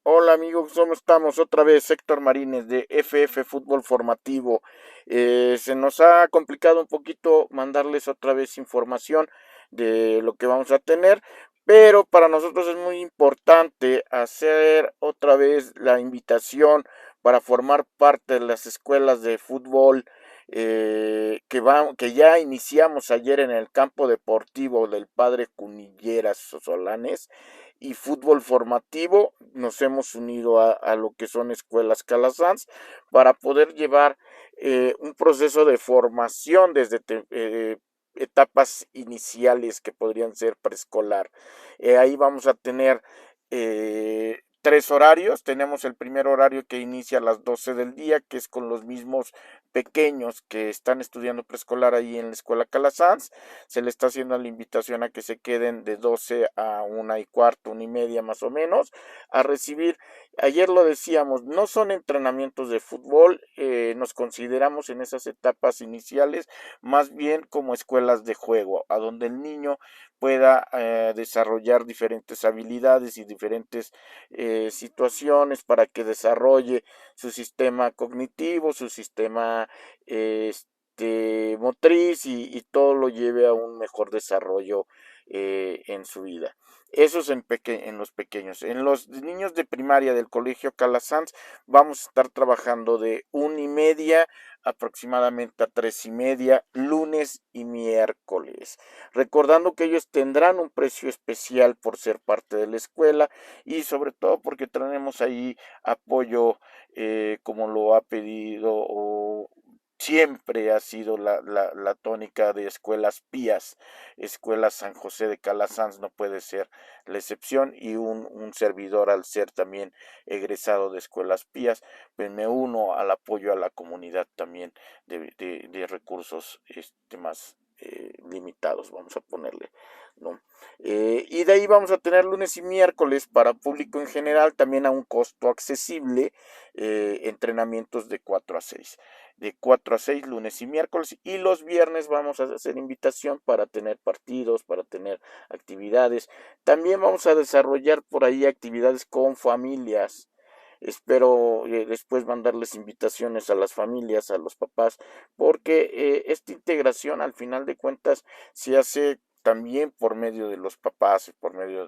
Hola amigos, ¿cómo estamos? Otra vez Héctor Marínez de FF Fútbol Formativo. Se nos ha complicado un poquito mandarles otra vez información de lo que vamos a tener, pero para nosotros es muy importante hacer otra vez la invitación para formar parte de las escuelas de fútbol que ya iniciamos ayer en el campo deportivo del Padre Cunilleras Solanes y fútbol formativo. Nos hemos unido a lo que son escuelas Calasanz para poder llevar un proceso de formación desde etapas iniciales que podrían ser preescolar. Ahí vamos a tener tres horarios. Tenemos el primer horario que inicia a las 12 del día, que es con los mismos pequeños que están estudiando preescolar ahí en la escuela Calasanz. Se le está haciendo la invitación a que se queden de 12 a 1:15, 1:30 más o menos, a recibir. Ayer lo decíamos, no son entrenamientos de fútbol, nos consideramos en esas etapas iniciales más bien como escuelas de juego, a donde el niño pueda desarrollar diferentes habilidades y diferentes situaciones para que desarrolle su sistema cognitivo, su sistema motriz y todo lo lleve a un mejor desarrollo en su vida. Eso es en los pequeños. En los niños de primaria del colegio Calasanz vamos a estar trabajando de 1:30 aproximadamente a 3:30, lunes y miércoles. Recordando que ellos tendrán un precio especial por ser parte de la escuela y sobre todo porque tenemos ahí apoyo como lo ha pedido o siempre ha sido la tónica de escuelas pías. Escuela San José de Calasanz no puede ser la excepción y un servidor al ser también egresado de escuelas pías, pues me uno al apoyo a la comunidad también de recursos más limitados, vamos a ponerle, ¿no? Y de ahí vamos a tener lunes y miércoles para público en general, también a un costo accesible, entrenamientos de 4 a 6 lunes y miércoles, y los viernes vamos a hacer invitación para tener partidos, para tener actividades. También vamos a desarrollar por ahí actividades con familias. Espero después mandarles invitaciones a las familias, a los papás, porque esta integración al final de cuentas se hace también por medio de los papás, por medio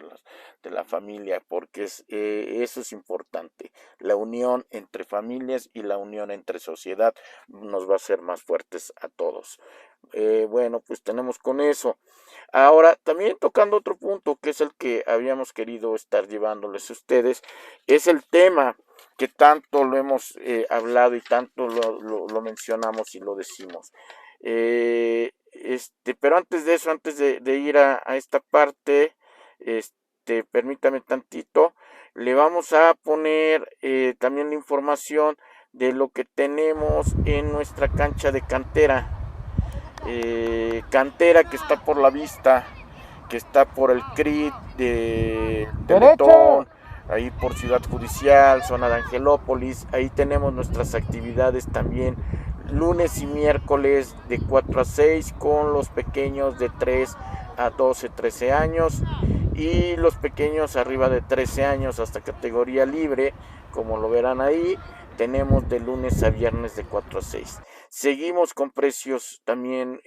de la familia, porque eso es importante. La unión entre familias y la unión entre sociedad nos va a hacer más fuertes a todos. Bueno, pues tenemos con eso. Ahora, también tocando otro punto, que es el que habíamos querido estar llevándoles a ustedes, es el tema que tanto lo hemos hablado y tanto lo mencionamos y lo decimos. Pero antes de eso, antes de ir a esta parte, permítame tantito, le vamos a poner también la información de lo que tenemos en nuestra cancha de cantera. Cantera que está por la vista, que está por el CRIT de Derecho. Teletón, ahí por Ciudad Judicial, zona de Angelópolis. Ahí tenemos nuestras actividades también lunes y miércoles de 4 a 6 con los pequeños de 3 a 12, 13 años y los pequeños arriba de 13 años hasta categoría libre, como lo verán ahí, tenemos de lunes a viernes de 4 a 6. Seguimos con precios también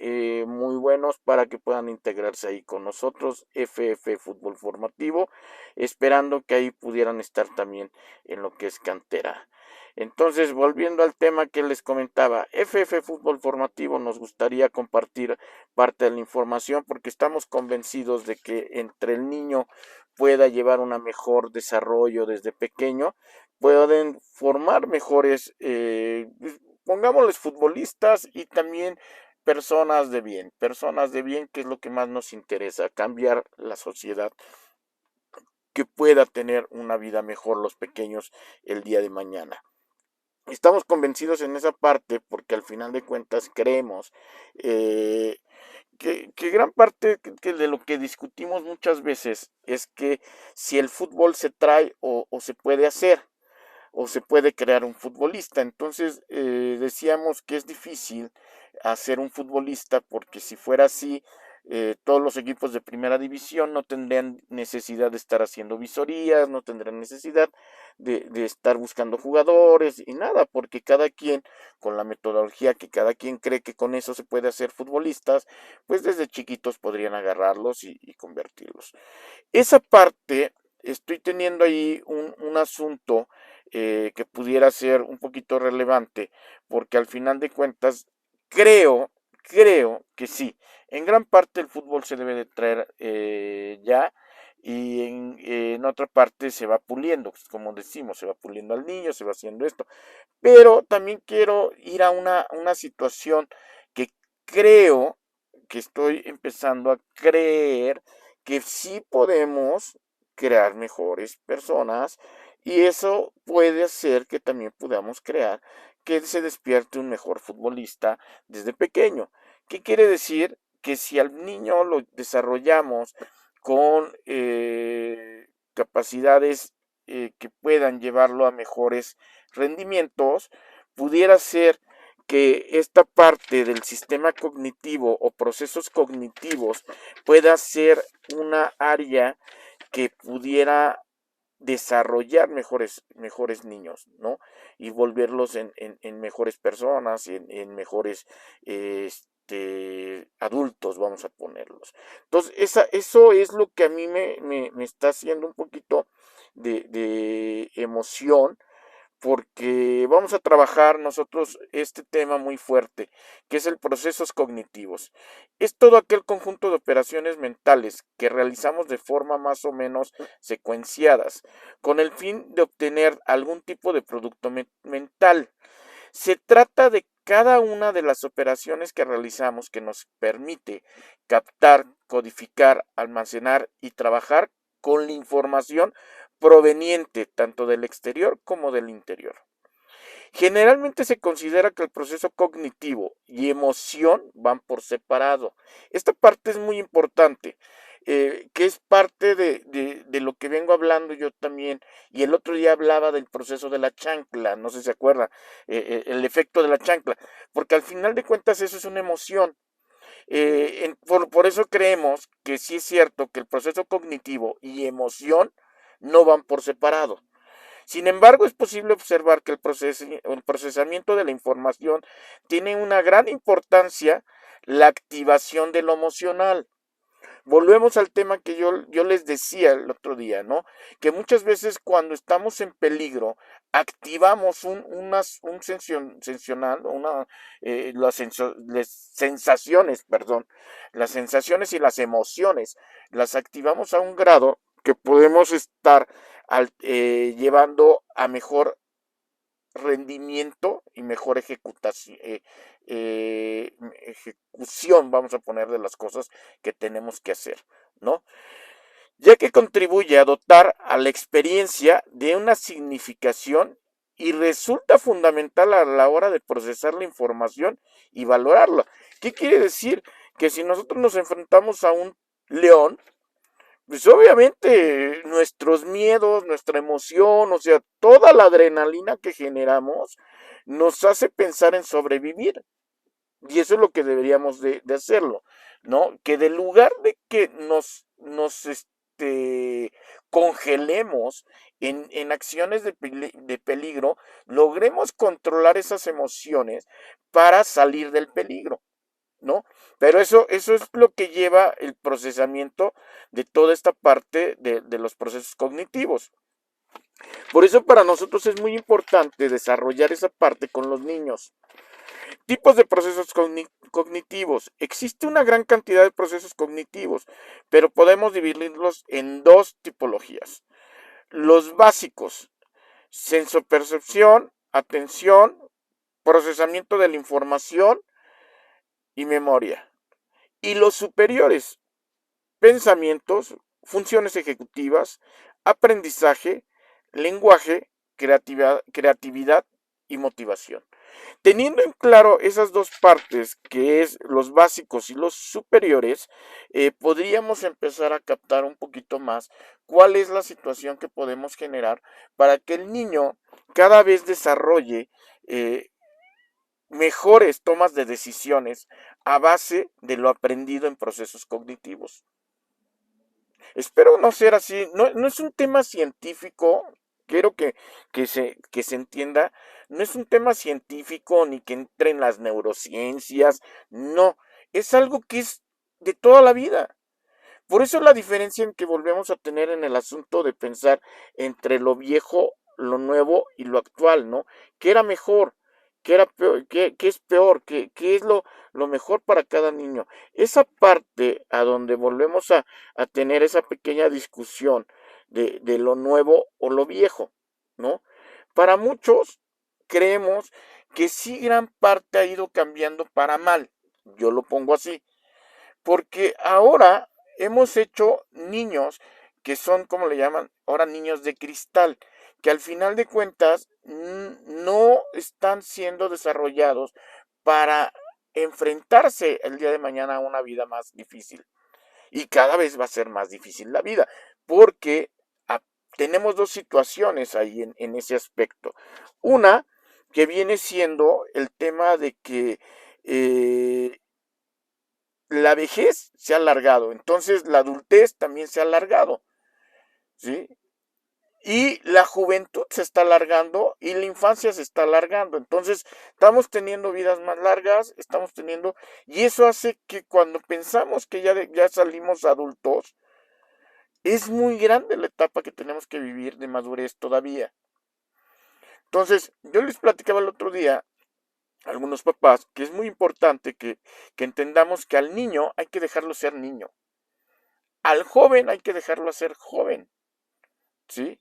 muy buenos para que puedan integrarse ahí con nosotros, FF Fútbol Formativo, esperando que ahí pudieran estar también en lo que es cantera. Entonces, volviendo al tema que les comentaba, FF Fútbol Formativo nos gustaría compartir parte de la información porque estamos convencidos de que entre el niño pueda llevar un mejor desarrollo desde pequeño, pueden formar mejores, pongámosles futbolistas y también personas de bien que es lo que más nos interesa, cambiar la sociedad, que pueda tener una vida mejor los pequeños el día de mañana. Estamos convencidos en esa parte porque al final de cuentas creemos eh, que gran parte de lo que discutimos muchas veces es que si el fútbol se trae o se puede hacer o se puede crear un futbolista. Entonces decíamos que es difícil hacer un futbolista porque si fuera así, todos los equipos de primera división no tendrían necesidad de estar haciendo visorías, no tendrían necesidad de estar buscando jugadores y nada, porque cada quien, con la metodología que cada quien cree que con eso se puede hacer futbolistas, pues desde chiquitos podrían agarrarlos y convertirlos. Esa parte, estoy teniendo ahí un asunto que pudiera ser un poquito relevante, porque al final de cuentas creo que sí. En gran parte el fútbol se debe de traer ya y en otra parte se va puliendo, pues, como decimos, se va puliendo al niño, se va haciendo esto. Pero también quiero ir a una situación que creo que estoy empezando a creer que sí podemos crear mejores personas y eso puede hacer que también podamos crear que se despierte un mejor futbolista desde pequeño. ¿Qué quiere decir? Que si al niño lo desarrollamos con capacidades que puedan llevarlo a mejores rendimientos, pudiera ser que esta parte del sistema cognitivo o procesos cognitivos pueda ser una área que pudiera desarrollar mejores niños, ¿no? Y volverlos en mejores personas, en mejores adultos, vamos a ponerlos. Entonces, eso es lo que a mí me está haciendo un poquito de emoción porque vamos a trabajar nosotros este tema muy fuerte, que es el procesos cognitivos. Es todo aquel conjunto de operaciones mentales que realizamos de forma más o menos secuenciadas, con el fin de obtener algún tipo de producto mental. Se trata de cada una de las operaciones que realizamos que nos permite captar, codificar, almacenar y trabajar con la información proveniente tanto del exterior como del interior. Generalmente se considera que el proceso cognitivo y emoción van por separado. Esta parte es muy importante, que es parte de lo que vengo hablando yo también. Y el otro día hablaba del proceso de la chancla, no sé si se acuerda, el efecto de la chancla, porque al final de cuentas eso es una emoción. Por eso creemos que sí es cierto que el proceso cognitivo y emoción no van por separado. Sin embargo, es posible observar que el procesamiento de la información tiene una gran importancia la activación de lo emocional. Volvemos al tema que yo les decía el otro día, ¿no? Que muchas veces cuando estamos en peligro, activamos sensacional, las sensaciones, perdón, las sensaciones y las emociones, las activamos a un grado que podemos estar llevando a mejor rendimiento y mejor ejecución, vamos a poner, de las cosas que tenemos que hacer, ¿no? Ya que contribuye a dotar a la experiencia de una significación y resulta fundamental a la hora de procesar la información y valorarla. ¿Qué quiere decir? Que si nosotros nos enfrentamos a un león, pues obviamente nuestros miedos, nuestra emoción, o sea, toda la adrenalina que generamos nos hace pensar en sobrevivir. Y eso es lo que deberíamos de hacerlo, ¿no? Que del lugar de que congelemos en acciones de peligro, logremos controlar esas emociones para salir del peligro, ¿no? Pero eso es lo que lleva el procesamiento de toda esta parte de los procesos cognitivos. Por eso para nosotros es muy importante desarrollar esa parte con los niños. Tipos de procesos cognitivos. Existe una gran cantidad de procesos cognitivos, pero podemos dividirlos en dos tipologías. Los básicos, sensopercepción, atención, procesamiento de la información y memoria. Y los superiores, pensamientos, funciones ejecutivas, aprendizaje, lenguaje, creatividad y motivación. Teniendo en claro esas dos partes, que es los básicos y los superiores, podríamos empezar a captar un poquito más cuál es la situación que podemos generar para que el niño cada vez desarrolle mejores tomas de decisiones a base de lo aprendido en procesos cognitivos. Espero no ser así, no es un tema científico, quiero que se entienda, no es un tema científico ni que entre en las neurociencias, no, es algo que es de toda la vida. Por eso la diferencia en que volvemos a tener en el asunto de pensar entre lo viejo, lo nuevo y lo actual, ¿no? ¿Qué era mejor? ¿Qué era peor? ¿Qué es peor? ¿Qué es lo mejor para cada niño? Esa parte a donde volvemos a tener esa pequeña discusión de lo nuevo o lo viejo, ¿no? Para muchos creemos que sí gran parte ha ido cambiando para mal. Yo lo pongo así porque ahora hemos hecho niños que son, como le llaman, ahora niños de cristal, que al final de cuentas no están siendo desarrollados para enfrentarse el día de mañana a una vida más difícil. Y cada vez va a ser más difícil la vida, porque tenemos dos situaciones ahí en ese aspecto. Una, que viene siendo el tema de que la vejez se ha alargado, entonces la adultez también se ha alargado, ¿sí? Y la juventud se está alargando y la infancia se está alargando. Entonces, estamos teniendo vidas más largas, estamos teniendo, y eso hace que cuando pensamos que ya salimos adultos, es muy grande la etapa que tenemos que vivir de madurez todavía. Entonces, yo les platicaba el otro día a algunos papás que es muy importante que entendamos que al niño hay que dejarlo ser niño. Al joven hay que dejarlo ser joven, ¿sí?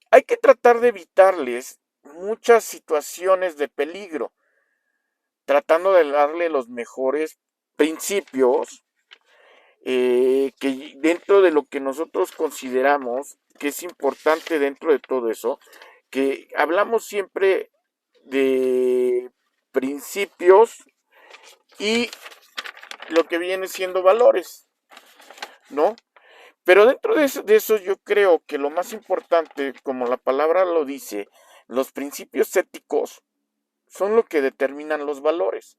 Hay que tratar de evitarles muchas situaciones de peligro, tratando de darle los mejores principios que dentro de lo que nosotros consideramos que es importante dentro de todo eso, que hablamos siempre de principios y lo que viene siendo valores, ¿no? Pero dentro de eso yo creo que lo más importante, como la palabra lo dice, los principios éticos son lo que determinan los valores.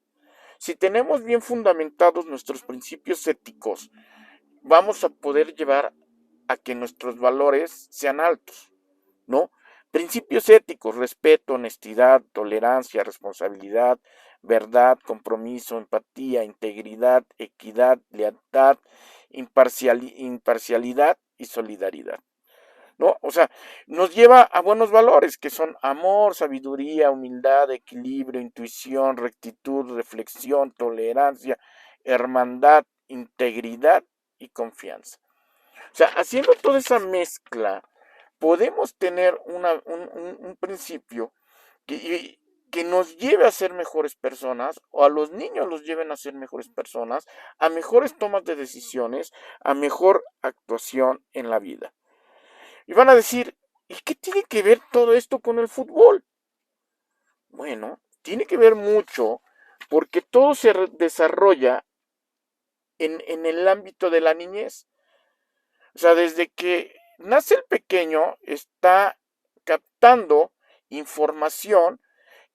Si tenemos bien fundamentados nuestros principios éticos, vamos a poder llevar a que nuestros valores sean altos, ¿no? Principios éticos, respeto, honestidad, tolerancia, responsabilidad, verdad, compromiso, empatía, integridad, equidad, lealtad, imparcialidad y solidaridad, ¿no? O sea, nos lleva a buenos valores que son amor, sabiduría, humildad, equilibrio, intuición, rectitud, reflexión, tolerancia, hermandad, integridad y confianza. O sea, haciendo toda esa mezcla, podemos tener un principio que nos lleve a ser mejores personas, o a los niños los lleven a ser mejores personas, a mejores tomas de decisiones, a mejor actuación en la vida. Y van a decir, ¿y qué tiene que ver todo esto con el fútbol? Bueno, tiene que ver mucho porque todo se desarrolla en el ámbito de la niñez. O sea, desde que nace el pequeño, está captando información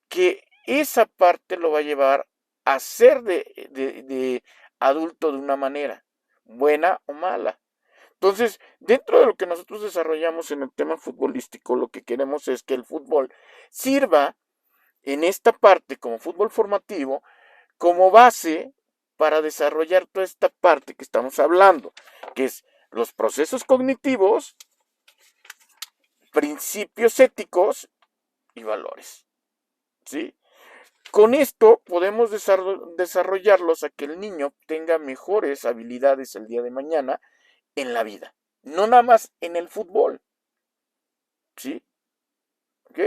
que esa parte lo va a llevar a ser de adulto de una manera, buena o mala. Entonces, dentro de lo que nosotros desarrollamos en el tema futbolístico, lo que queremos es que el fútbol sirva en esta parte como fútbol formativo, como base para desarrollar toda esta parte que estamos hablando, que es los procesos cognitivos, principios éticos y valores, ¿sí? Con esto podemos desarrollarlos a que el niño tenga mejores habilidades el día de mañana en la vida, no nada más en el fútbol, ¿sí? ¿Ok?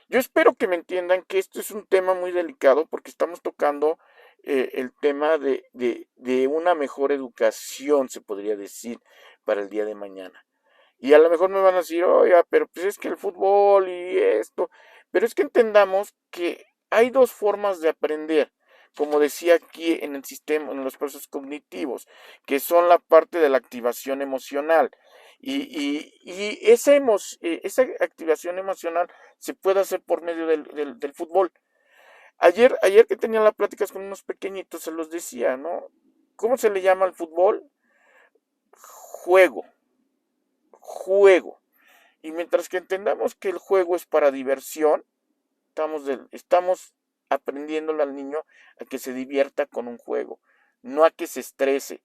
Yo espero que me entiendan que esto es un tema muy delicado porque estamos tocando el tema de una mejor educación, se podría decir, para el día de mañana. Y a lo mejor me van a decir, oiga, pero pues es que el fútbol y esto, pero es que entendamos que hay dos formas de aprender, como decía aquí en el sistema, en los procesos cognitivos, que son la parte de la activación emocional. Y esa activación emocional se puede hacer por medio del fútbol. Ayer que tenía las pláticas con unos pequeñitos, se los decía, ¿no? ¿Cómo se le llama al fútbol? Juego, juego. Y mientras que entendamos que el juego es para diversión, estamos aprendiéndole al niño a que se divierta con un juego, no a que se estrese.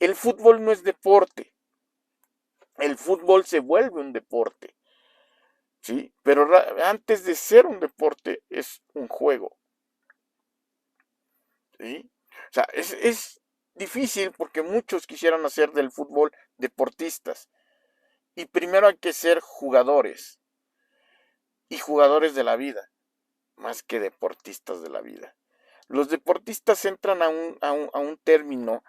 El fútbol no es deporte, el fútbol se vuelve un deporte, ¿sí? Pero antes de ser un deporte es un juego, ¿sí? O sea, es difícil porque muchos quisieran hacer del fútbol deportistas. Y primero hay que ser jugadores y jugadores de la vida, más que deportistas de la vida. Los deportistas entran a un término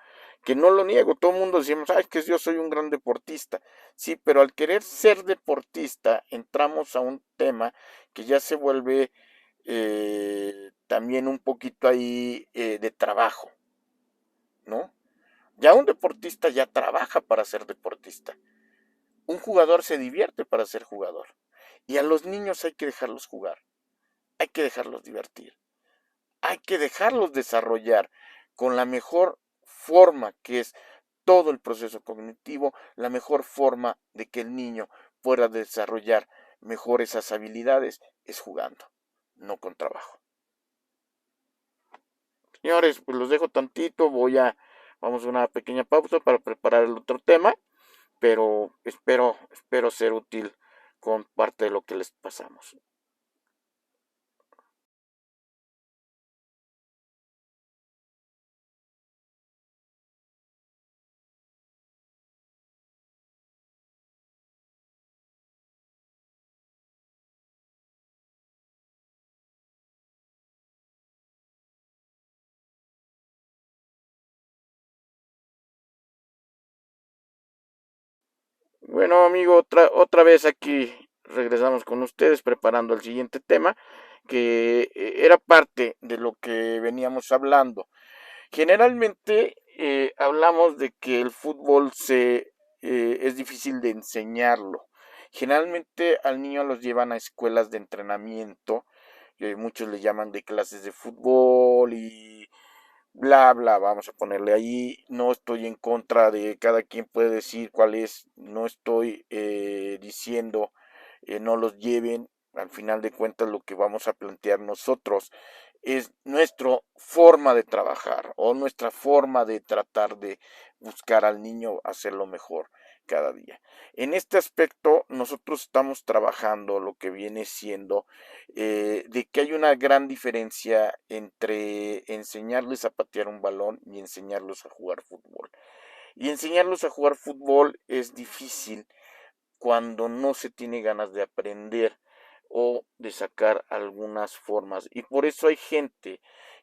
que no lo niego, todo el mundo decimos, ay, que yo soy un gran deportista. Sí, pero al querer ser deportista entramos a un tema que ya se vuelve también un poquito ahí de trabajo, ¿no? Ya un deportista ya trabaja para ser deportista. Un jugador se divierte para ser jugador. Y a los niños hay que dejarlos jugar, hay que dejarlos divertir, hay que dejarlos desarrollar con la mejor forma que es todo el proceso cognitivo, la mejor forma de que el niño pueda desarrollar mejor esas habilidades es jugando, no con trabajo. Señores, pues los dejo tantito, vamos a una pequeña pausa para preparar el otro tema, pero espero ser útil con parte de lo que les pasamos. Bueno, amigo, otra vez aquí regresamos con ustedes preparando el siguiente tema, que era parte de lo que veníamos hablando. Generalmente hablamos de que el fútbol es difícil de enseñarlo. Generalmente al niño los llevan a escuelas de entrenamiento, muchos le llaman de clases de fútbol y bla, bla, vamos a ponerle ahí. No estoy en contra de cada quien puede decir cuál es, no estoy diciendo no los lleven. Al final de cuentas lo que vamos a plantear nosotros es nuestra forma de trabajar o nuestra forma de tratar de buscar al niño hacerlo mejor cada día. En este aspecto nosotros estamos trabajando lo que viene siendo de que hay una gran diferencia entre enseñarles a patear un balón y enseñarlos a jugar fútbol. Y enseñarlos a jugar fútbol es difícil cuando no se tiene ganas de aprender o de sacar algunas formas. Y por eso hay gente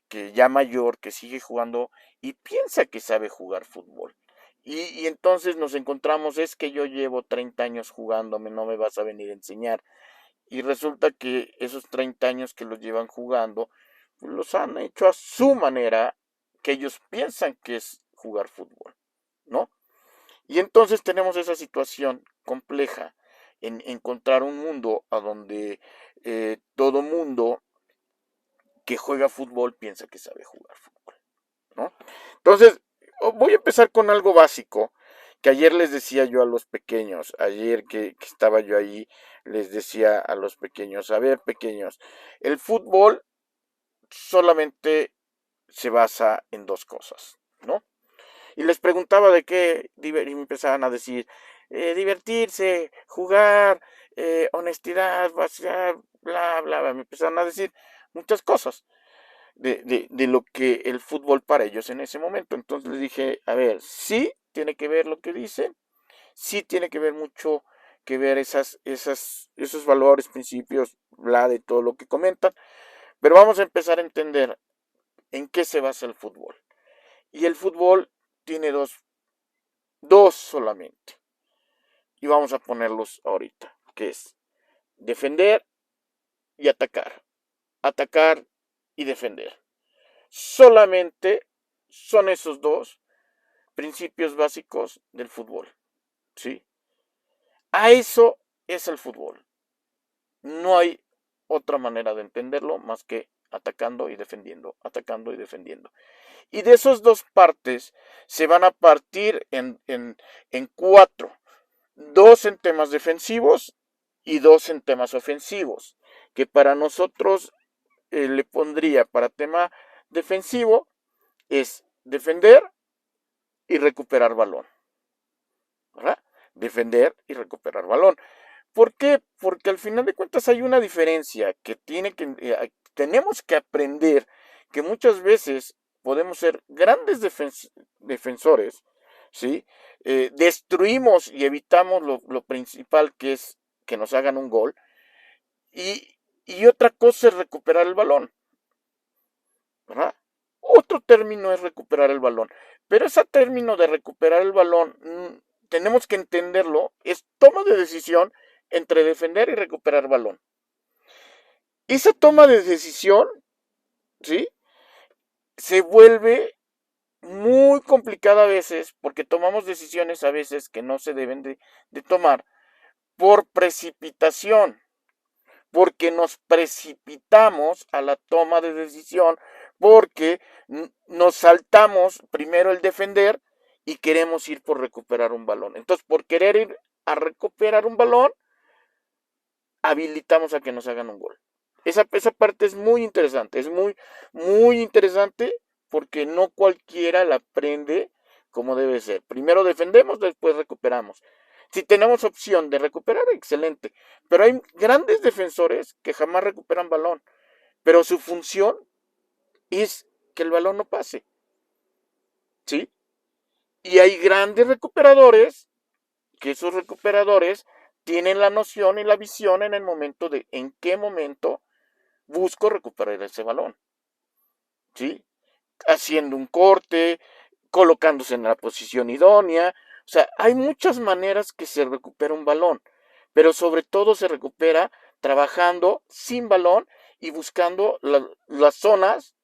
que ya mayor, que sigue jugando y piensa que sabe jugar fútbol. Y entonces nos encontramos, es que yo llevo 30 años jugándome, no me vas a venir a enseñar. Y resulta que esos 30 años que los llevan jugando, pues los han hecho a su manera, que ellos piensan que es jugar fútbol, ¿no? Y entonces tenemos esa situación compleja en encontrar un mundo a donde todo mundo que juega fútbol piensa que sabe jugar fútbol, ¿no? Entonces, voy a empezar con algo básico que ayer les decía yo a los pequeños, ayer que estaba yo ahí, les decía a los pequeños, a ver pequeños, el fútbol solamente se basa en dos cosas, ¿no? Y les preguntaba de qué, y me empezaban a decir, divertirse, jugar, honestidad, vaciar, bla, bla, bla, me empezaron a decir muchas cosas de lo que el fútbol para ellos en ese momento. Entonces les dije, a ver, sí tiene que ver lo que dicen, sí tiene que ver mucho que ver esos valores, principios, bla, de todo lo que comentan, pero vamos a empezar a entender en qué se basa el fútbol. Y el fútbol tiene dos solamente. Y vamos a ponerlos ahorita, que es defender y atacar. Atacar y defender. Solamente son esos dos principios básicos del fútbol, ¿sí? A eso es el fútbol. No hay otra manera de entenderlo más que atacando y defendiendo, atacando y defendiendo. Y de esas dos partes se van a partir en cuatro. Dos en temas defensivos y dos en temas ofensivos. Que para nosotros le pondría para tema defensivo es defender y recuperar balón. ¿Verdad? Defender y recuperar balón. ¿Por qué? Porque al final de cuentas hay una diferencia que tenemos que aprender, que muchas veces podemos ser grandes defensores, ¿sí? Destruimos y evitamos lo principal, que es que nos hagan un gol, y otra cosa es recuperar el balón, ¿verdad? Otro término es recuperar el balón, pero ese término de recuperar el balón, tenemos que entenderlo, es toma de decisión entre defender y recuperar balón. Esa toma de decisión, ¿sí? Se vuelve muy complicada a veces porque tomamos decisiones a veces que no se deben de tomar por precipitación, porque nos precipitamos a la toma de decisión, porque nos saltamos primero el defender y queremos ir por recuperar un balón. Entonces, por querer ir a recuperar un balón, habilitamos a que nos hagan un gol. Esa parte es muy interesante, es muy interesante porque no cualquiera la aprende como debe ser. Primero defendemos, después recuperamos. Si tenemos opción de recuperar, excelente. Pero hay grandes defensores que jamás recuperan balón. Pero su función es que el balón no pase. ¿Sí? Y hay grandes recuperadores que esos recuperadores tienen la noción y la visión en el momento de en qué momento busco recuperar ese balón. ¿Sí? Haciendo un corte, colocándose en la posición idónea. O sea, hay muchas maneras que se recupera un balón, pero sobre todo se recupera trabajando sin balón y buscando las zonas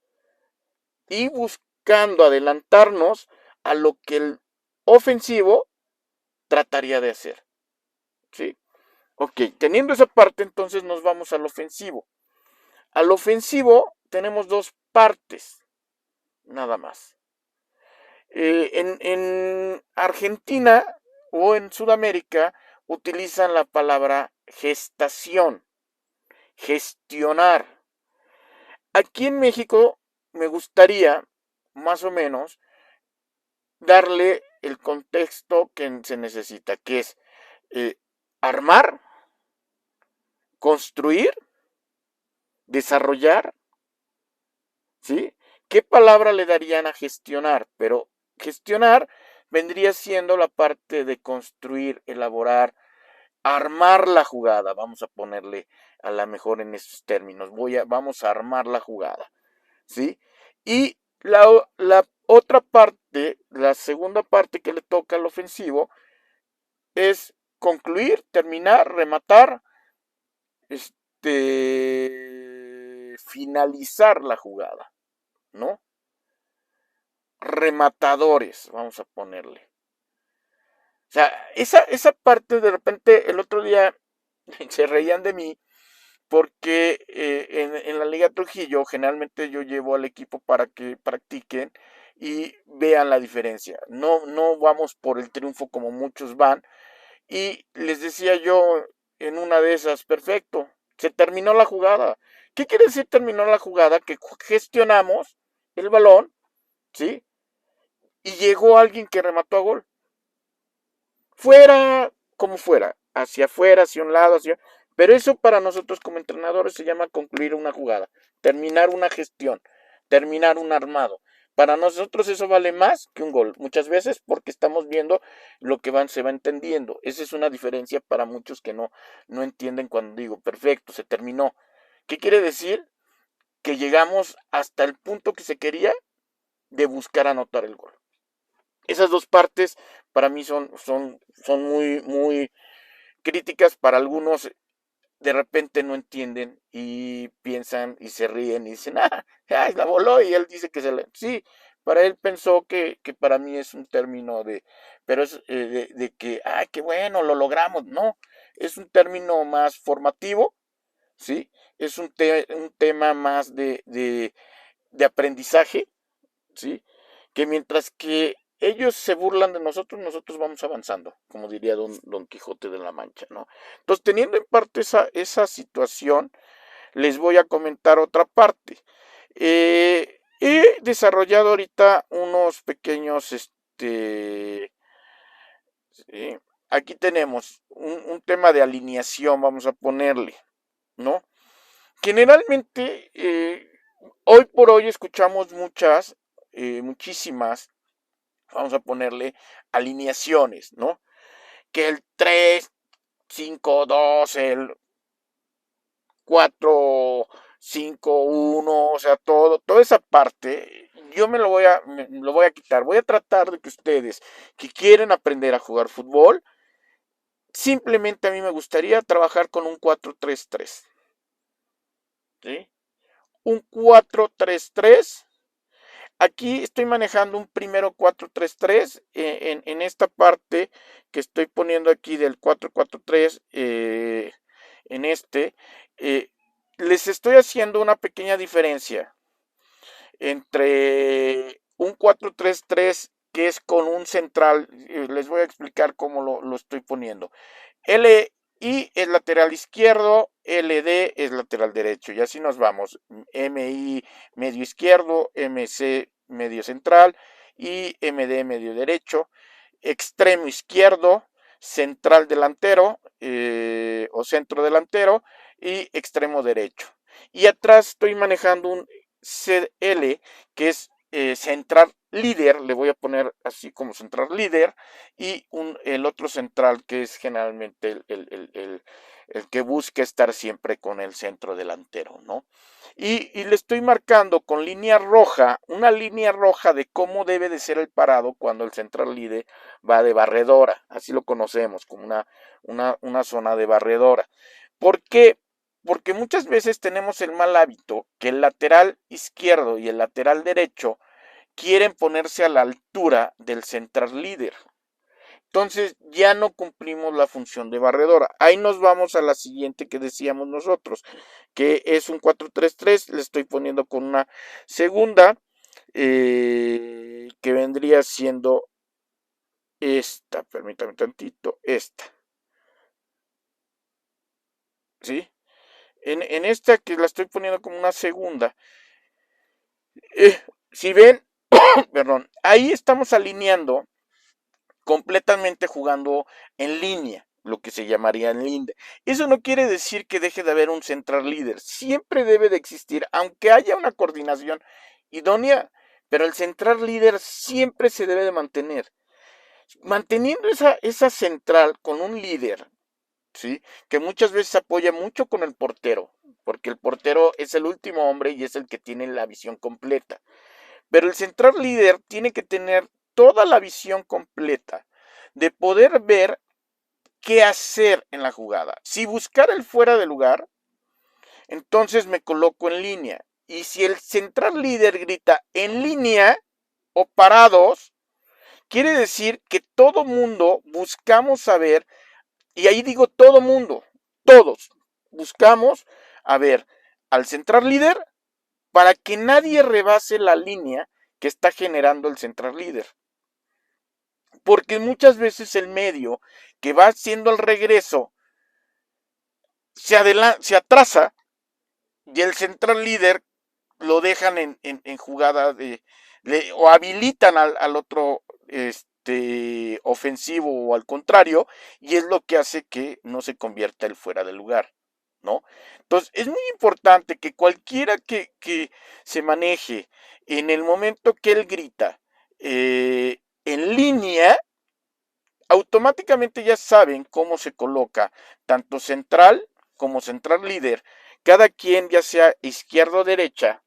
y buscando adelantarnos a lo que el ofensivo trataría de hacer. ¿Sí? Ok, teniendo esa parte, entonces nos vamos al ofensivo. Al ofensivo tenemos dos partes, nada más. En Argentina o en Sudamérica utilizan la palabra gestación, gestionar. Aquí en México me gustaría, más o menos, darle el contexto que se necesita, que es armar, construir, desarrollar, ¿sí? ¿Qué palabra le darían a gestionar? Pero gestionar vendría siendo la parte de construir, elaborar, armar la jugada. Vamos a ponerle a la mejor en esos términos. Vamos a armar la jugada, ¿sí? Y la otra parte, la segunda parte que le toca al ofensivo, es concluir, terminar, rematar, finalizar la jugada, ¿no? Rematadores, vamos a ponerle. O sea, esa parte de repente el otro día se reían de mí porque en la Liga Trujillo generalmente yo llevo al equipo para que practiquen y vean la diferencia. No vamos por el triunfo como muchos van. Y les decía yo en una de esas, perfecto, se terminó la jugada. ¿Qué quiere decir terminó la jugada? Que gestionamos el balón, ¿sí? Y llegó alguien que remató a gol. Fuera, como fuera, hacia afuera, hacia un lado, pero eso para nosotros como entrenadores se llama concluir una jugada, terminar una gestión, terminar un armado. Para nosotros eso vale más que un gol, muchas veces porque estamos viendo lo que se va entendiendo. Esa es una diferencia para muchos que no entienden cuando digo, perfecto, se terminó. ¿Qué quiere decir? Que llegamos hasta el punto que se quería de buscar anotar el gol. Esas dos partes para mí son muy críticas. Para algunos de repente no entienden y piensan y se ríen y dicen, la voló, y él dice que sí, para él pensó que para mí es un término pero es de que, qué bueno, lo logramos. No, es un término más formativo, ¿sí? es un tema más de aprendizaje, ¿sí? Que mientras que ellos se burlan de nosotros, nosotros vamos avanzando, como diría Don Quijote de la Mancha, ¿no? Entonces, teniendo en parte esa situación, les voy a comentar otra parte. He desarrollado ahorita unos pequeños, ¿sí? Aquí tenemos un tema de alineación, vamos a ponerle, ¿no? Generalmente, hoy por hoy escuchamos muchísimas, vamos a ponerle alineaciones, ¿no? Que el 3-5-2, el 4-5-1, o sea, toda esa parte, yo lo voy a quitar. Voy a tratar de que ustedes que quieren aprender a jugar fútbol, simplemente a mí me gustaría trabajar con un 4-3-3, ¿sí? Un 4-3-3. Aquí estoy manejando un primero 4-3-3 en esta parte que estoy poniendo aquí del 4-4-3, en eh, les estoy haciendo una pequeña diferencia entre un 4-3-3 que es con un central. Les voy a explicar cómo lo estoy poniendo. LI es lateral izquierdo, LD es lateral derecho, y así nos vamos. MI medio izquierdo, MC medio central y MD medio derecho, extremo izquierdo, central delantero o centro delantero y extremo derecho. Y atrás estoy manejando un CL que es central líder, le voy a poner así como central líder, y el otro central que es generalmente el que busca estar siempre con el centro delantero, ¿no? Y le estoy marcando con línea roja, una línea roja de cómo debe de ser el parado cuando el central líder va de barredora, así lo conocemos, como una zona de barredora. ¿Por qué? Porque muchas veces tenemos el mal hábito que el lateral izquierdo y el lateral derecho quieren ponerse a la altura del central líder. Entonces ya no cumplimos la función de barredora. Ahí nos vamos a la siguiente que decíamos nosotros, que es un 4-3-3. Le estoy poniendo con una segunda, que vendría siendo esta. Permítame tantito, esta. ¿Sí? En esta que la estoy poniendo como una segunda. Si ven, perdón, ahí estamos alineando completamente jugando en línea, lo que se llamaría en línea. Eso no quiere decir que deje de haber un central líder, siempre debe de existir, aunque haya una coordinación idónea, pero el central líder siempre se debe de mantener. Manteniendo esa central con un líder, ¿sí? Que muchas veces apoya mucho con el portero, porque el portero es el último hombre y es el que tiene la visión completa. Pero el central líder tiene que tener toda la visión completa de poder ver qué hacer en la jugada. Si buscar el fuera de lugar, entonces me coloco en línea. Y si el central líder grita en línea o parados, quiere decir que todo mundo buscamos saber, y ahí digo todo mundo, todos buscamos a ver al central líder para que nadie rebase la línea que está generando el central líder. Porque muchas veces el medio que va haciendo el regreso se atrasa y el central líder lo dejan en jugada o habilitan al otro ofensivo o al contrario, y es lo que hace que no se convierta el fuera de lugar, ¿no? Entonces es muy importante que cualquiera que se maneje en el momento que él grita en línea, automáticamente ya saben cómo se coloca tanto central como central líder, cada quien ya sea izquierda o derecha,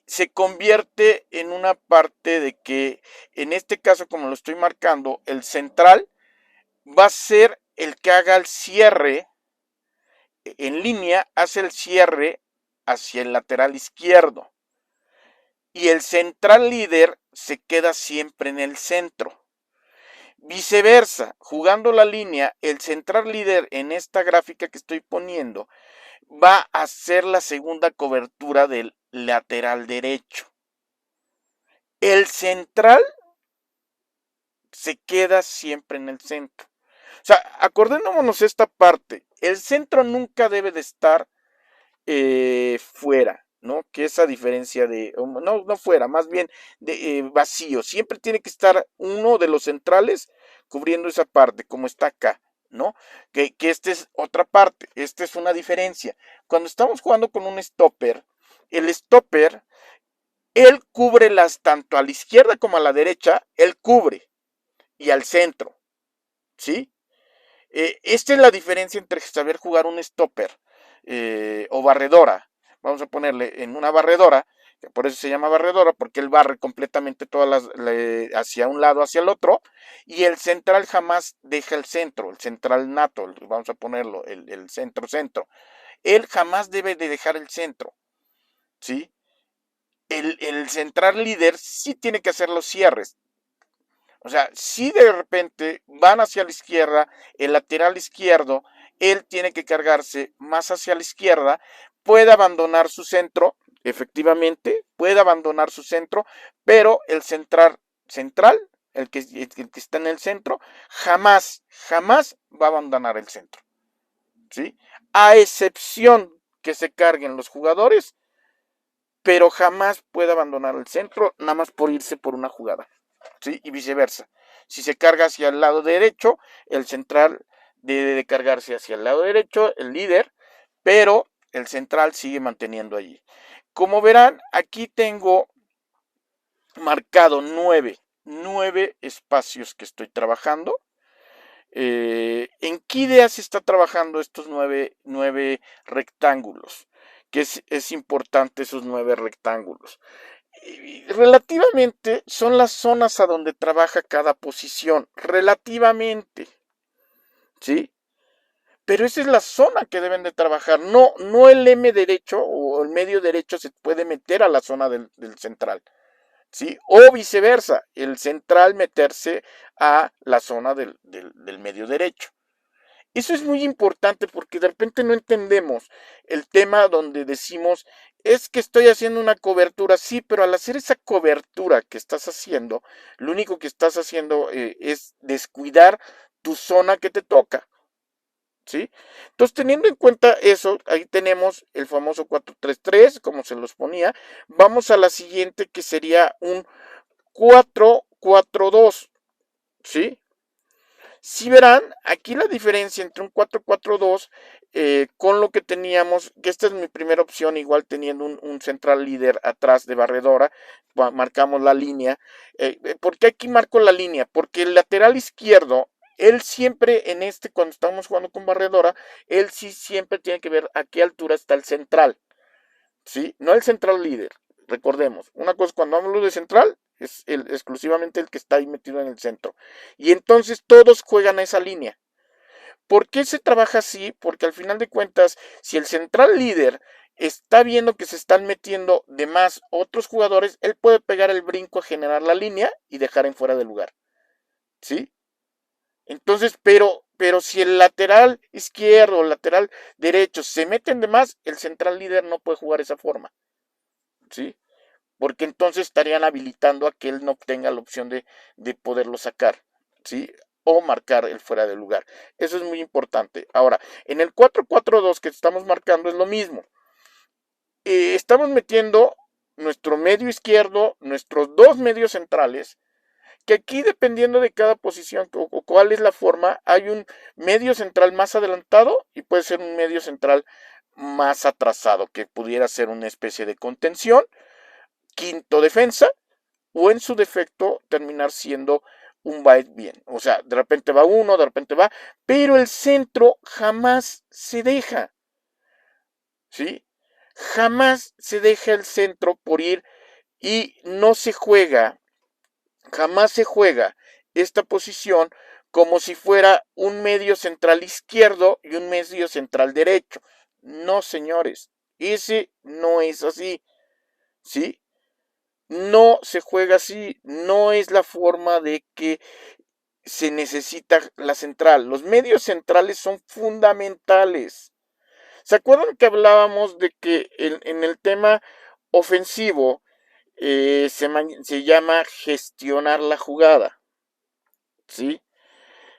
se convierte en una parte de que, en este caso como lo estoy marcando, el central va a ser el que haga el cierre en línea, hace el cierre hacia el lateral izquierdo y el central líder se queda siempre en el centro. Viceversa, jugando la línea, el central líder en esta gráfica que estoy poniendo va a ser la segunda cobertura del lateral derecho. El central se queda siempre en el centro. O sea, acordémonos esta parte. El centro nunca debe de estar fuera, ¿no? Que esa diferencia de, no fuera, más bien de vacío. Siempre tiene que estar uno de los centrales cubriendo esa parte, como está acá, ¿no? Que esta es otra parte, esta es una diferencia. Cuando estamos jugando con un stopper, el stopper, él cubre las tanto a la izquierda como a la derecha, él cubre, y al centro, ¿sí? Esta es la diferencia entre saber jugar un stopper o barredora. Vamos a ponerle en una barredora, que por eso se llama barredora, porque él barre completamente todas hacia un lado, hacia el otro, y el central jamás deja el centro, el central nato, vamos a ponerlo, el centro. Él jamás debe de dejar el centro, ¿sí? El central líder sí tiene que hacer los cierres. O sea, si de repente van hacia la izquierda, el lateral izquierdo, él tiene que cargarse más hacia la izquierda, puede abandonar su centro, efectivamente, puede abandonar su centro, pero el central, el que está en el centro, jamás va a abandonar el centro, ¿sí? A excepción que se carguen los jugadores, pero jamás puede abandonar el centro, nada más por irse por una jugada. ¿Sí? Y viceversa. Si se carga hacia el lado derecho, el central debe de cargarse hacia el lado derecho, el líder, pero el central sigue manteniendo allí. Como verán, aquí tengo marcado nueve espacios que estoy trabajando. ¿En qué idea se está trabajando estos nueve rectángulos? Que es importante esos 9 rectángulos. Relativamente son las zonas a donde trabaja cada posición, relativamente, ¿sí? Pero esa es la zona que deben de trabajar, no el M derecho o el medio derecho se puede meter a la zona del central, ¿sí? O viceversa, el central meterse a la zona del medio derecho. Eso es muy importante porque de repente no entendemos el tema donde decimos, es que estoy haciendo una cobertura, sí, pero al hacer esa cobertura que estás haciendo, lo único que estás haciendo es descuidar tu zona que te toca, ¿sí? Entonces, teniendo en cuenta eso, ahí tenemos el famoso 4-3-3, como se los ponía. Vamos a la siguiente que sería un 4-4-2, ¿sí? Si verán, aquí la diferencia entre un 4-4-2 con lo que teníamos, que esta es mi primera opción, igual teniendo un central líder atrás de barredora, marcamos la línea. ¿Por qué aquí marco la línea? Porque el lateral izquierdo, él siempre en cuando estamos jugando con barredora, él sí siempre tiene que ver a qué altura está el central, ¿sí? No el central líder, recordemos. Una cosa, cuando hablo de central, es exclusivamente el que está ahí metido en el centro. Y entonces todos juegan a esa línea. ¿Por qué se trabaja así? Porque al final de cuentas, si el central líder está viendo que se están metiendo de más otros jugadores, él puede pegar el brinco a generar la línea y dejar en fuera de lugar. ¿Sí? Entonces, pero si el lateral izquierdo o lateral derecho se meten de más, el central líder no puede jugar esa forma. ¿Sí? Porque entonces estarían habilitando a que él no obtenga la opción de poderlo sacar, ¿sí? O marcar el fuera de lugar. Eso es muy importante. Ahora, en el 4-4-2 que estamos marcando es lo mismo. Estamos metiendo nuestro medio izquierdo, nuestros dos medios centrales, que aquí dependiendo de cada posición o cuál es la forma, hay un medio central más adelantado y puede ser un medio central más atrasado, que pudiera ser una especie de contención, quinto defensa, o en su defecto terminar siendo un byte bien. O sea, de repente va uno, de repente va, pero el centro jamás se deja, ¿sí? Jamás se deja el centro por ir y no se juega, jamás se juega esta posición como si fuera un medio central izquierdo y un medio central derecho. No, señores, ese no es así, ¿sí? No se juega así, no es la forma de que se necesita la central. Los medios centrales son fundamentales. ¿Se acuerdan que hablábamos de que en el tema ofensivo se llama gestionar la jugada? ¿Sí?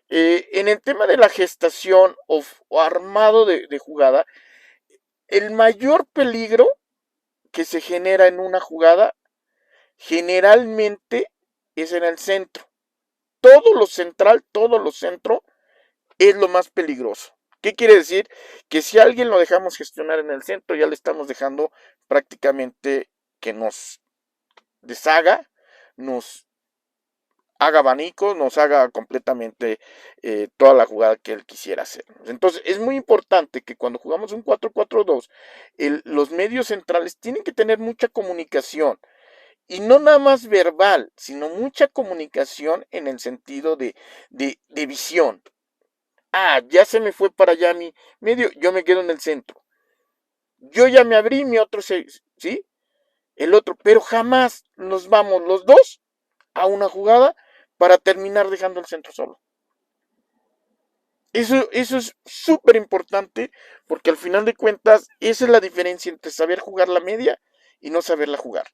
En el tema de la gestación o armado de jugada, el mayor peligro que se genera en una jugada generalmente es en el centro. Todo lo central, todo lo centro es lo más peligroso. ¿Qué quiere decir? Que si a alguien lo dejamos gestionar en el centro, ya le estamos dejando prácticamente que nos deshaga, nos haga abanico, nos haga completamente toda la jugada que él quisiera hacer. Entonces, es muy importante que cuando jugamos un 4-4-2, los medios centrales tienen que tener mucha comunicación. Y no nada más verbal, sino mucha comunicación en el sentido de visión. Ah, ya se me fue para allá mi medio, yo me quedo en el centro. Yo ya me abrí, mi otro ¿sí? El otro, pero jamás nos vamos los dos a una jugada para terminar dejando el centro solo. Eso es súper importante porque al final de cuentas esa es la diferencia entre saber jugar la media y no saberla jugar.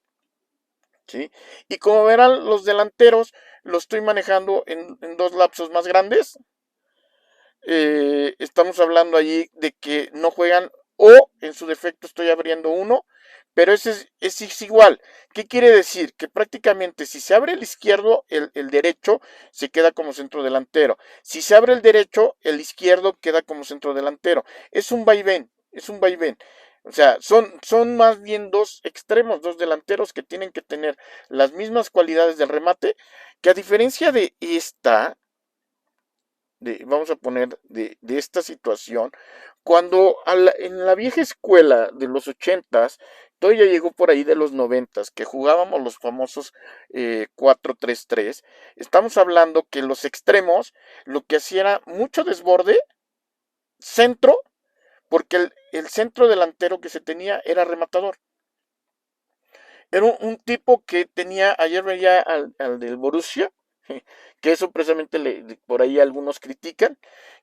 ¿Sí? Y como verán, los delanteros lo estoy manejando en dos lapsos más grandes. Estamos hablando allí de que no juegan o en su defecto estoy abriendo uno, pero ese es igual. ¿Qué quiere decir? Que prácticamente si se abre el izquierdo, el derecho se queda como centro delantero. Si se abre el derecho, el izquierdo queda como centro delantero. Es un vaivén, es un vaivén. O sea, son más bien dos extremos, dos delanteros que tienen que tener las mismas cualidades del remate, que a diferencia de esta, vamos a poner, de esta situación, cuando en la vieja escuela de los 80s, todo ya llegó por ahí de los 90s, que jugábamos los famosos 4-3-3, estamos hablando que los extremos lo que hacía era mucho desborde, centro, porque el centro delantero que se tenía era rematador. Era un tipo que tenía, ayer veía al del Borussia, que eso precisamente por ahí algunos critican,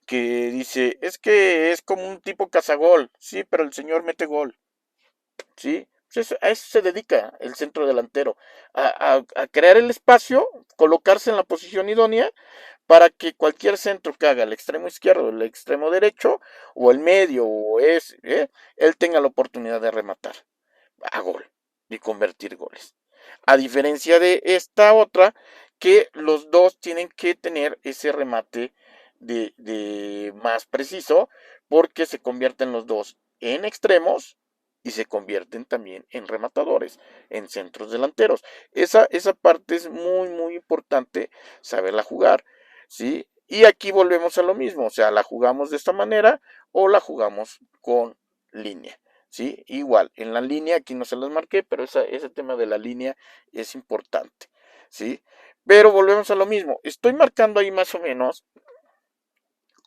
que dice, es que es como un tipo cazagol, sí, pero el señor mete gol, sí, pues a eso se dedica el centro delantero, a crear el espacio, colocarse en la posición idónea para que cualquier centro que haga el extremo izquierdo, el extremo derecho, o el medio, él tenga la oportunidad de rematar a gol y convertir goles. A diferencia de esta otra, que los dos tienen que tener ese remate de más preciso, porque se convierten los dos en extremos y se convierten también en rematadores, en centros delanteros. Esa parte es muy, muy importante saberla jugar, ¿sí? Y aquí volvemos a lo mismo, o sea, la jugamos de esta manera o la jugamos con línea. ¿Sí? Igual, en la línea, aquí no se las marqué, pero ese tema de la línea es importante, ¿sí? Pero volvemos a lo mismo, estoy marcando ahí más o menos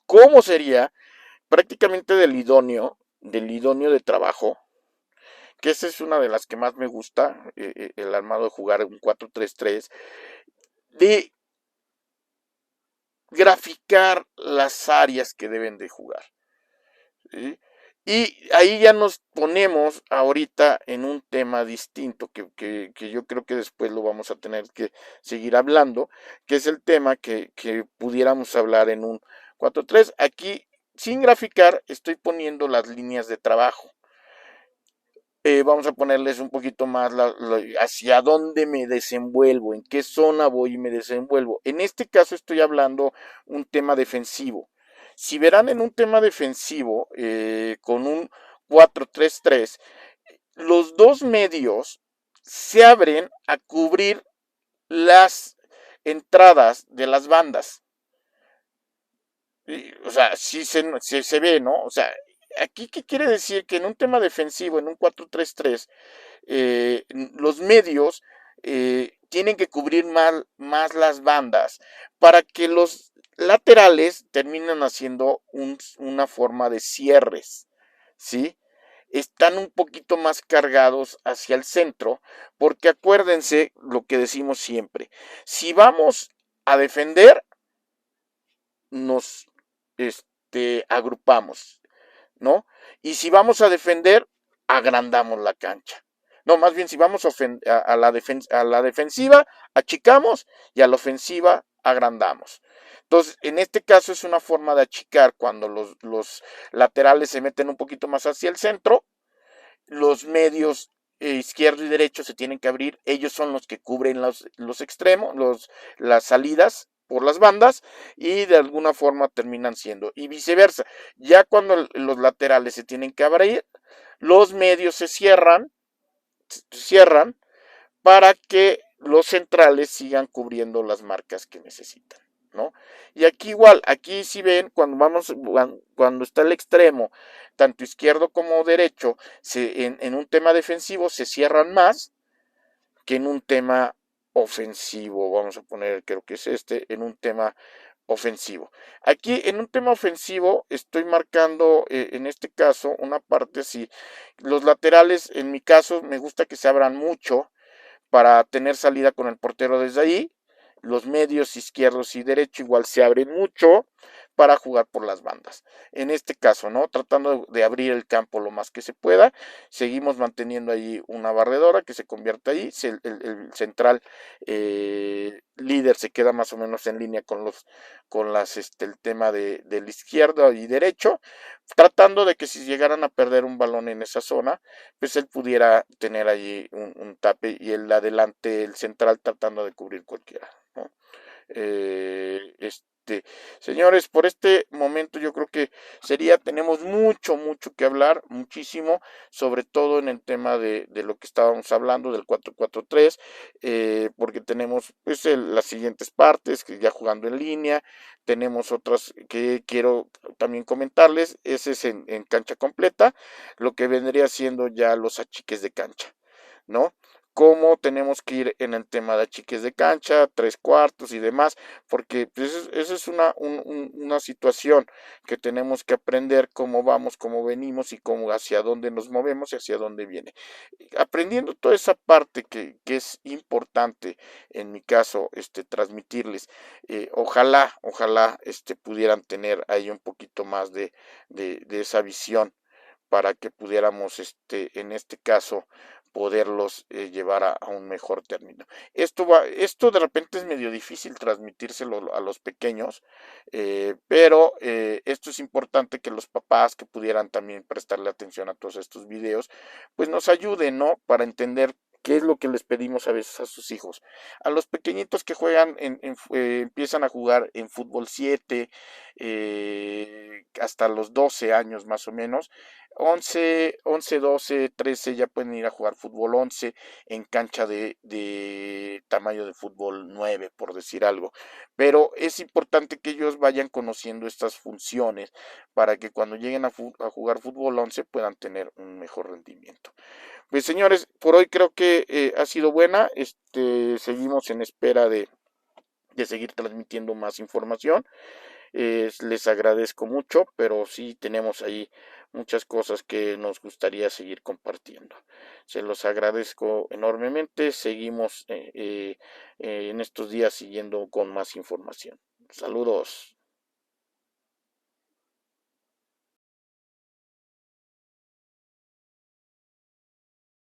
cómo sería prácticamente del idóneo de trabajo, que esa es una de las que más me gusta, el armado de jugar un 4-3-3, de graficar las áreas que deben de jugar, ¿sí? Y ahí ya nos ponemos ahorita en un tema distinto que yo creo que después lo vamos a tener que seguir hablando, que es el tema que pudiéramos hablar en un 4-3. Aquí, sin graficar, estoy poniendo las líneas de trabajo. Vamos a ponerles un poquito más hacia dónde me desenvuelvo, en qué zona voy y me desenvuelvo. En este caso estoy hablando un tema defensivo. Si verán en un tema defensivo, con un 4-3-3, los dos medios se abren a cubrir las entradas de las bandas. O sea, sí se ve, ¿no? O sea, aquí, ¿qué quiere decir? Que en un tema defensivo, en un 4-3-3, los medios tienen que cubrir más las bandas para que los laterales terminen haciendo una forma de cierres, ¿sí? Están un poquito más cargados hacia el centro, porque acuérdense lo que decimos siempre, si vamos a defender, nos agrupamos, ¿no? Y si vamos a defender, agrandamos la cancha. No, más bien si vamos a la defensiva, achicamos y a la ofensiva agrandamos. Entonces, en este caso es una forma de achicar cuando los laterales se meten un poquito más hacia el centro, los medios izquierdo y derecho se tienen que abrir, ellos son los que cubren los extremos, las salidas por las bandas y de alguna forma terminan siendo y viceversa. Ya cuando los laterales se tienen que abrir, los medios se cierran para que los centrales sigan cubriendo las marcas que necesitan, ¿no? Y aquí igual, aquí si ven, cuando está el extremo, tanto izquierdo como derecho, en un tema defensivo se cierran más que en un tema ofensivo. Vamos a poner, creo que es en un tema ofensivo. Aquí en un tema ofensivo estoy marcando en este caso una parte así. Los laterales, en mi caso, me gusta que se abran mucho para tener salida con el portero desde ahí. Los medios izquierdos y derecho igual se abren mucho para jugar por las bandas. En este caso, ¿no? Tratando de abrir el campo lo más que se pueda. Seguimos manteniendo ahí una barredora que se convierte ahí. El central líder se queda más o menos en línea el tema del izquierdo y derecho, tratando de que si llegaran a perder un balón en esa zona, pues él pudiera tener allí un tape y el adelante, el central, tratando de cubrir cualquiera, ¿no? Señores, por este momento yo creo que tenemos mucho que hablar, muchísimo, sobre todo en el tema de lo que estábamos hablando del 4-4-3, porque tenemos pues las siguientes partes, que ya jugando en línea, tenemos otras que quiero también comentarles, ese es en cancha completa, lo que vendría siendo ya los achiques de cancha, ¿no? Cómo tenemos que ir en el tema de achiques de cancha, tres cuartos y demás, porque pues, esa es una situación que tenemos que aprender cómo vamos, cómo venimos y cómo hacia dónde nos movemos y hacia dónde viene. Aprendiendo toda esa parte que es importante, en mi caso, transmitirles, ojalá pudieran tener ahí un poquito más de esa visión para que pudiéramos, en este caso, poderlos llevar a un mejor término. Esto de repente es medio difícil transmitírselo a los pequeños, pero esto es importante que los papás que pudieran también prestarle atención a todos estos videos, pues nos ayuden, ¿no? Para entender qué es lo que les pedimos a veces a sus hijos. A los pequeñitos que juegan, empiezan a jugar en fútbol 7, hasta los 12 años más o menos, 11, 12, 13 ya pueden ir a jugar fútbol 11 en cancha de tamaño de fútbol 9, por decir algo. Pero es importante que ellos vayan conociendo estas funciones para que cuando lleguen a jugar fútbol 11 puedan tener un mejor rendimiento. Pues señores, por hoy creo que ha sido buena. Seguimos en espera de seguir transmitiendo más información. Les agradezco mucho, pero sí tenemos ahí muchas cosas que nos gustaría seguir compartiendo. Se los agradezco enormemente. Seguimos en estos días siguiendo con más información. Saludos.